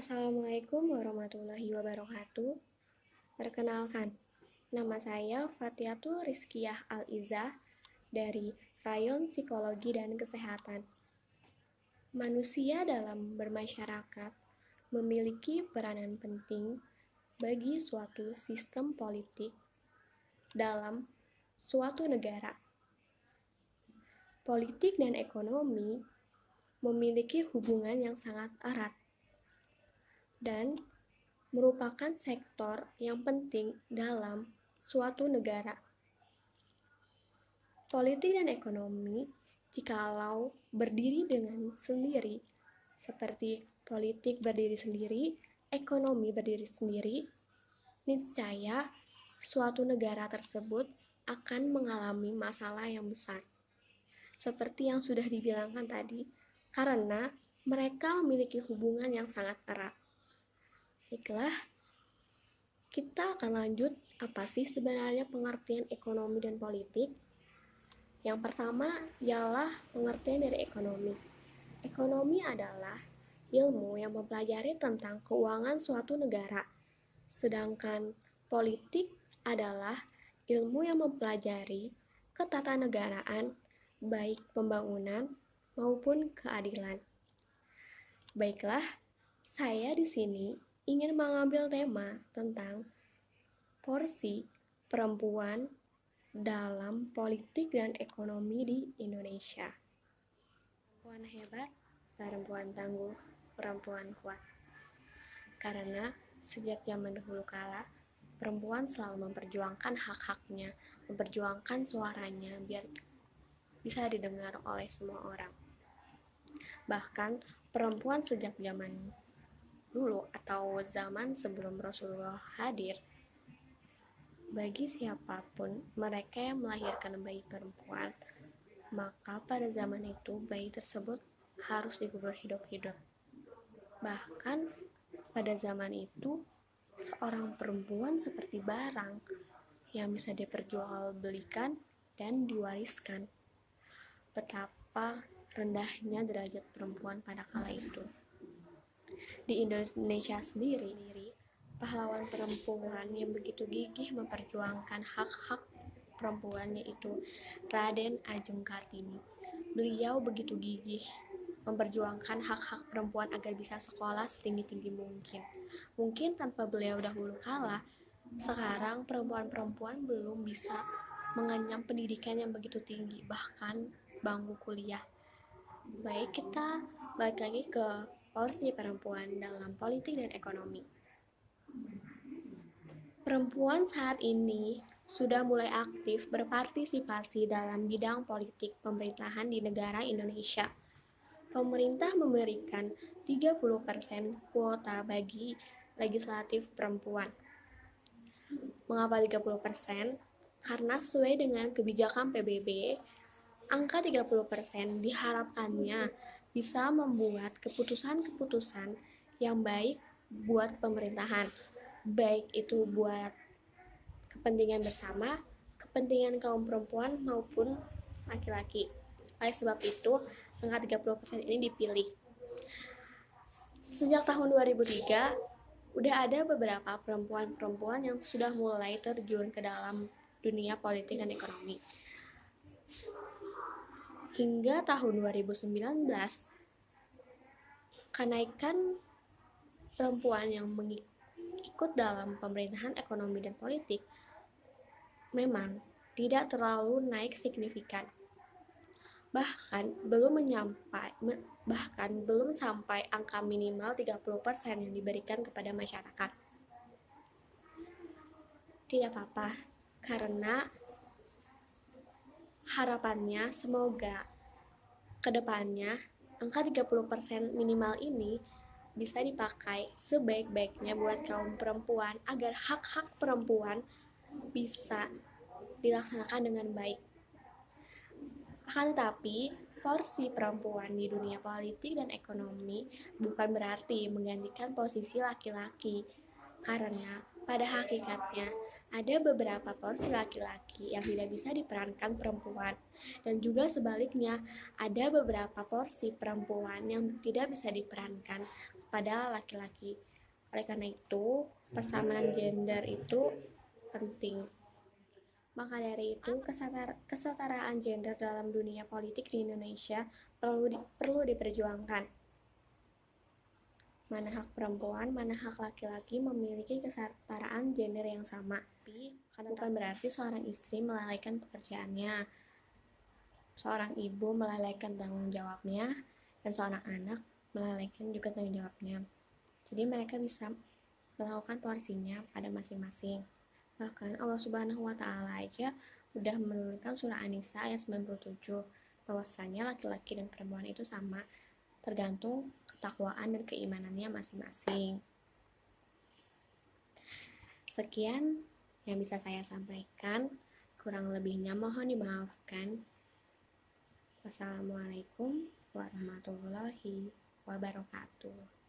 Assalamualaikum warahmatullahi wabarakatuh. Perkenalkan, nama saya Fatiatul Rizkiyah Al-Izzah dari Rayon Psikologi dan Kesehatan. Manusia dalam bermasyarakat memiliki peranan penting bagi suatu sistem politik dalam suatu negara. Politik dan ekonomi memiliki hubungan yang sangat erat dan merupakan sektor yang penting dalam suatu negara. Politik dan ekonomi, jikalau berdiri dengan sendiri, seperti politik berdiri sendiri, ekonomi berdiri sendiri, niscaya suatu negara tersebut akan mengalami masalah yang besar. Seperti yang sudah dibilangkan tadi, karena mereka memiliki hubungan yang sangat erat. Baiklah, kita akan lanjut apa sih sebenarnya pengertian ekonomi dan politik. Yang pertama ialah pengertian dari ekonomi. Ekonomi adalah ilmu yang mempelajari tentang keuangan suatu negara. Sedangkan politik adalah ilmu yang mempelajari ketatanegaraan, baik pembangunan maupun keadilan. Baiklah, saya di sini ingin mengambil tema tentang porsi perempuan dalam politik dan ekonomi di Indonesia. Perempuan hebat, perempuan tangguh, perempuan kuat. Karena sejak zaman dahulu kala, perempuan selalu memperjuangkan hak-haknya, memperjuangkan suaranya biar bisa didengar oleh semua orang. Bahkan perempuan sejak zaman dulu atau zaman sebelum Rasulullah hadir, bagi siapapun mereka yang melahirkan bayi perempuan, maka pada zaman itu bayi tersebut harus dikubur hidup-hidup. Bahkan pada zaman itu seorang perempuan seperti barang yang bisa diperjualbelikan dan diwariskan. Betapa rendahnya derajat perempuan pada kala itu. Di Indonesia sendiri, pahlawan perempuan yang begitu gigih memperjuangkan hak-hak perempuan yaitu Raden Ajeng Kartini. Beliau begitu gigih memperjuangkan hak-hak perempuan agar bisa sekolah setinggi-tinggi mungkin. Mungkin tanpa beliau dahulu kala, sekarang perempuan-perempuan belum bisa mengenyam pendidikan yang begitu tinggi, bahkan bangku kuliah. Baik, kita balik lagi ke porsi perempuan dalam politik dan ekonomi. Perempuan saat ini sudah mulai aktif berpartisipasi dalam bidang politik pemerintahan di negara Indonesia. Pemerintah memberikan 30% kuota bagi legislatif perempuan. Mengapa 30%? Karena sesuai dengan kebijakan PBB, angka 30% diharapkannya bisa membuat keputusan-keputusan yang baik buat pemerintahan, baik itu buat kepentingan bersama, kepentingan kaum perempuan maupun laki-laki. Oleh sebab itu, angka 30% ini dipilih. Sejak tahun 2003, udah ada beberapa perempuan-perempuan yang sudah mulai terjun ke dalam dunia politik dan ekonomi. Hingga tahun 2019, kenaikan perempuan yang ikut dalam pemerintahan ekonomi dan politik memang tidak terlalu naik signifikan. Bahkan belum sampai angka minimal 30% yang diberikan kepada masyarakat. Tidak apa-apa, karena harapannya semoga kedepannya angka 30% minimal ini bisa dipakai sebaik-baiknya buat kaum perempuan agar hak-hak perempuan bisa dilaksanakan dengan baik. Akan tetapi, porsi perempuan di dunia politik dan ekonomi bukan berarti menggantikan posisi laki-laki, karena Pada hakikatnya, ada beberapa porsi laki-laki yang tidak bisa diperankan perempuan, dan juga sebaliknya, ada beberapa porsi perempuan yang tidak bisa diperankan pada laki-laki. Oleh karena itu, persamaan gender itu penting. Maka dari itu, kesetaraan gender dalam dunia politik di Indonesia perlu diperjuangkan. Mana hak perempuan, mana hak laki-laki memiliki kesetaraan gender yang sama. Tapi bukan berarti seorang istri melalaikan pekerjaannya, seorang ibu melalaikan tanggung jawabnya, dan seorang anak melalaikan juga tanggung jawabnya. Jadi mereka bisa melakukan porsinya pada masing-masing. Bahkan Allah Subhanahu wa Ta'ala aja udah menurunkan surah An-Nisa ayat 97 bahwasanya laki-laki dan perempuan itu sama, tergantung ketakwaan dan keimanannya masing-masing. Sekian yang bisa saya sampaikan, kurang lebihnya mohon dimaafkan. Wassalamualaikum warahmatullahi wabarakatuh.